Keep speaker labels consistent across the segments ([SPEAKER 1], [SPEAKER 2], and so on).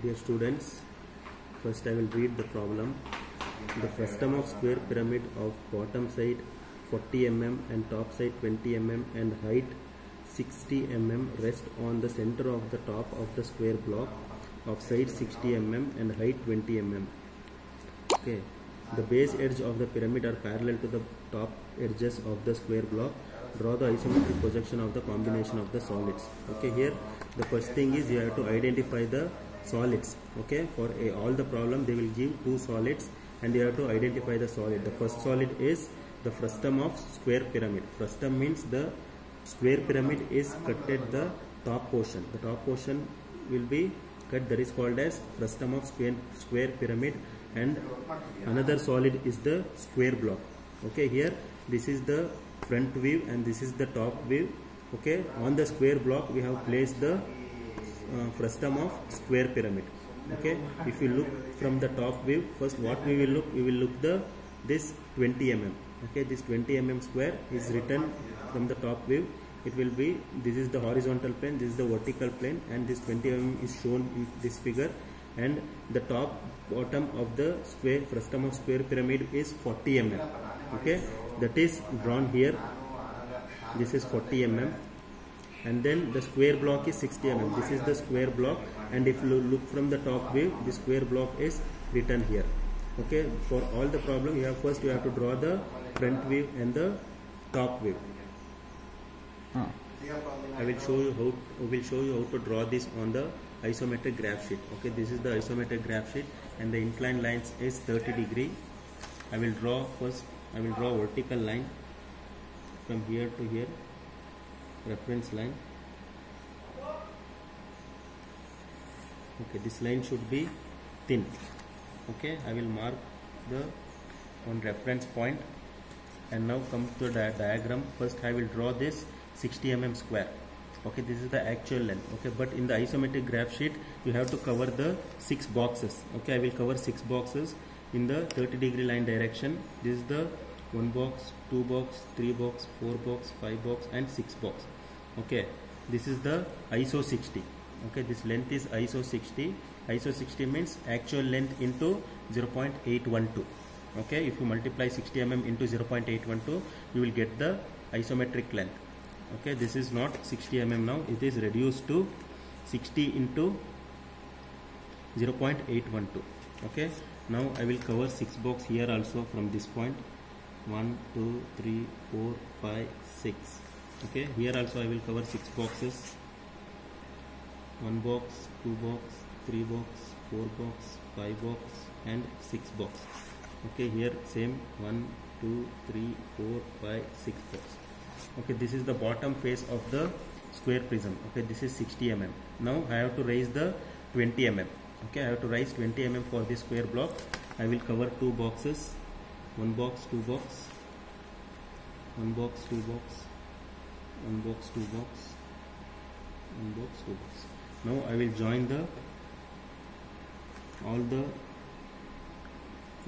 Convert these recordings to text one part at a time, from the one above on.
[SPEAKER 1] Dear students, first I will read the problem. The frustum of square pyramid of bottom side 40 mm and top side 20 mm and height 60 mm rest on the center of the top of the square block of side 60 mm and height 20 mm. Okay. The base edge of the pyramid are parallel to the top edges of the square block. Draw the isometric projection of the combination of the solids. Okay, here the first thing is you have to identify the solids. Okay, for all the problem they will give two solids and you have to identify the solid. The first solid is the frustum of square pyramid. Frustum means the square pyramid is cut at the top portion. The top portion will be cut, that is called as frustum of square pyramid. And another solid is the square block. Okay, here this is the front view and this is the top view. Okay, on the square block we have placed the frustum of square pyramid. Okay, if you look from the top view, first what we will look this 20 mm. Okay, this 20 mm square is written from the top view. It will be, this is the horizontal plane, this is the vertical plane, and this 20 mm is shown in this figure. And the top bottom of the square frustum of square pyramid is 40 mm. Okay, that is drawn here. This is 40 mm, and then the square block is 60 mm. This is the square block, and if you look from the top view, the square block is written here. Okay, for all the problem you have to draw the front view and the top view. I will show you how to draw this on the isometric graph sheet. Okay, this is the isometric graph sheet and the inclined lines is 30 degree. I will draw vertical line from here to here, reference line. Okay, this line should be thin. Okay, I will mark the one reference point, and now come to the diagram. First I will draw this 60 mm square. Okay, this is the actual length. Okay, but in the isometric graph sheet you have to cover the 6 boxes. Okay, I will cover 6 boxes in the 30 degree line direction. This is the 1 box, 2 box, 3 box, 4 box, 5 box and 6 box. Okay, this is the ISO 60. Okay, this length is ISO 60. ISO 60 means actual length into 0.812. Okay, if you multiply 60 mm into 0.812, you will get the isometric length. Okay, this is not 60 mm now, it is reduced to 60 into 0.812. Okay, now I will cover 6 box here also from this point. 1, 2, 3, 4, 5, 6. Okay, here also I will cover 6 boxes. 1 box, 2 box, 3 box, 4 box, 5 box and 6 box. Okay, here same 1, 2, 3, 4, 5, 6 box. Okay, this is the bottom face of the square prism. Okay, this is 60 mm. Now I have to raise the 20 mm. Okay, I have to raise 20 mm for this square block. I will cover 2 boxes. 1 box, 2 box, 1 box, 2 box, 1 box, 2 box, 1 box, 2 box. Now I will join all the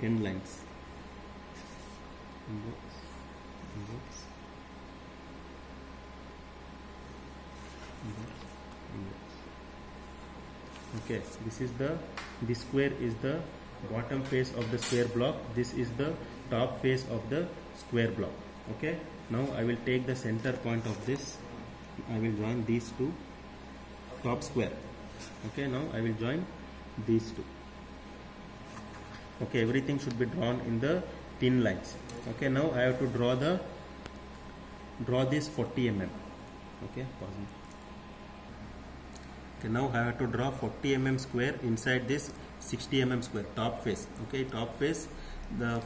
[SPEAKER 1] end lines. 1 box, 1 box, 1 box, 1 box. Okay, this square is the bottom face of the square block. This is the top face of the square block. Okay, now I will take the center point of this. I will join these two top square. Okay, now I will join these two. Okay, everything should be drawn in the thin lines. Okay, now I have to draw this 40 mm. Okay, pause me. Okay, now I have to draw 40 mm square inside this 60 mm square top face. Okay, top face,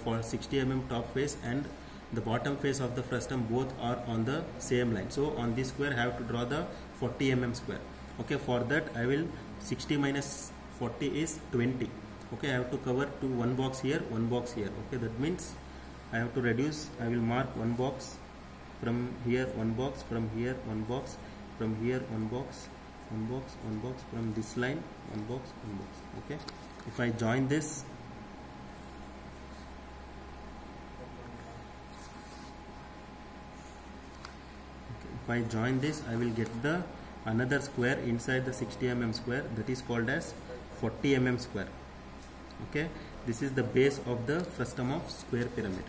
[SPEAKER 1] for 60 mm top face and the bottom face of the frustum both are on the same line. So on this square I have to draw the 40 mm square. Okay, for that I will 60 minus 40 is 20. Okay, I have to cover 1 box here, 1 box here. Okay, that means I have to reduce. I will mark 1 box from here, 1 box from here, 1 box from here, 1 box, 1 box, 1 box from this line, 1 box, 1 box. Okay, if I join this, I will get the another square inside the 60 mm square, that is called as 40 mm square. Okay, this is the base of the frustum of square pyramid.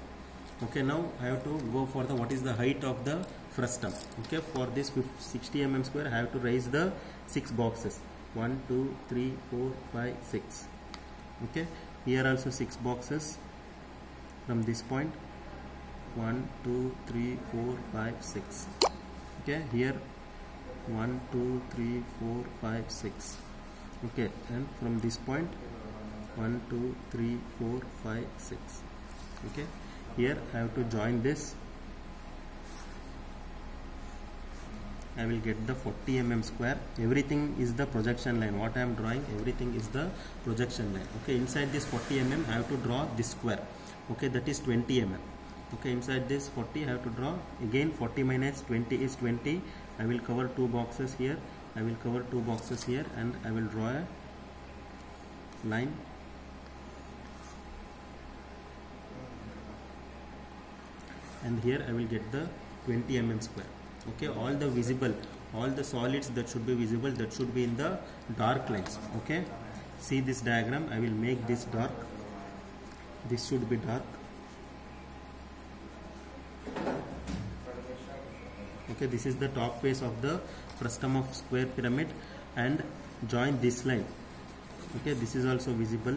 [SPEAKER 1] Okay, now I have to go for the what is the height of the frustum. Okay, for this 60 mm square I have to raise the 6 boxes. 1 2 3 4 5 6. Okay, here also 6 boxes from this point. 1 2 3 4 5 6. Okay, here 1 2 3 4 5 6. Okay, and from this point 1 2 3 4 5 6. Okay, here I have to join this. I will get the 40 mm square. Everything is the projection line. What I am drawing, everything is the projection line. Okay, inside this 40 mm I have to draw this square. Okay, that is 20 mm. Okay, inside this 40 I have to draw again 40 minus 20 is 20. I will cover 2 boxes here. I will cover 2 boxes here, and I will draw a line. And here I will get the 20 mm square. Okay, all the visible, all the solids that should be visible, that should be in the dark lines. Okay, see this diagram. I will make this dark. This should be dark. Okay, this is the top face of the frustum of square pyramid, and join this line. Okay, this is also visible.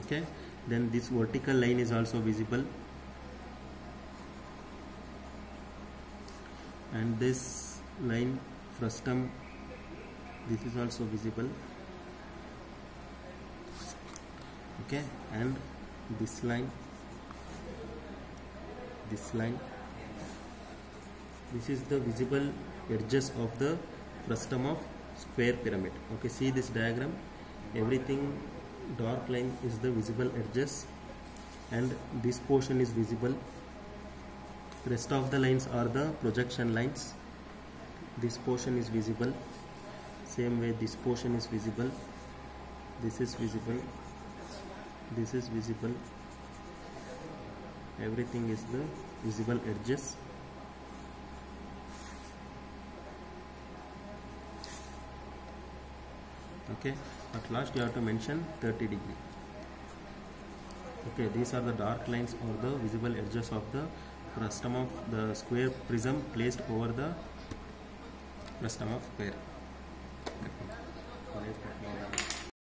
[SPEAKER 1] Okay, then this vertical line is also visible, and this line frustum, this is also visible. Okay, and this line, this line, this is the visible edges of the frustum of square pyramid. Okay, see this diagram. Everything dark line is the visible edges, and this portion is visible. Rest of the lines are the projection lines. This portion is visible. Same way this portion is visible. This is visible. This is visible. Everything is the visible edges. Okay, at last you have to mention 30 degree. Okay, these are the dark lines or the visible edges of the frustum of the square prism placed over the frustum of square.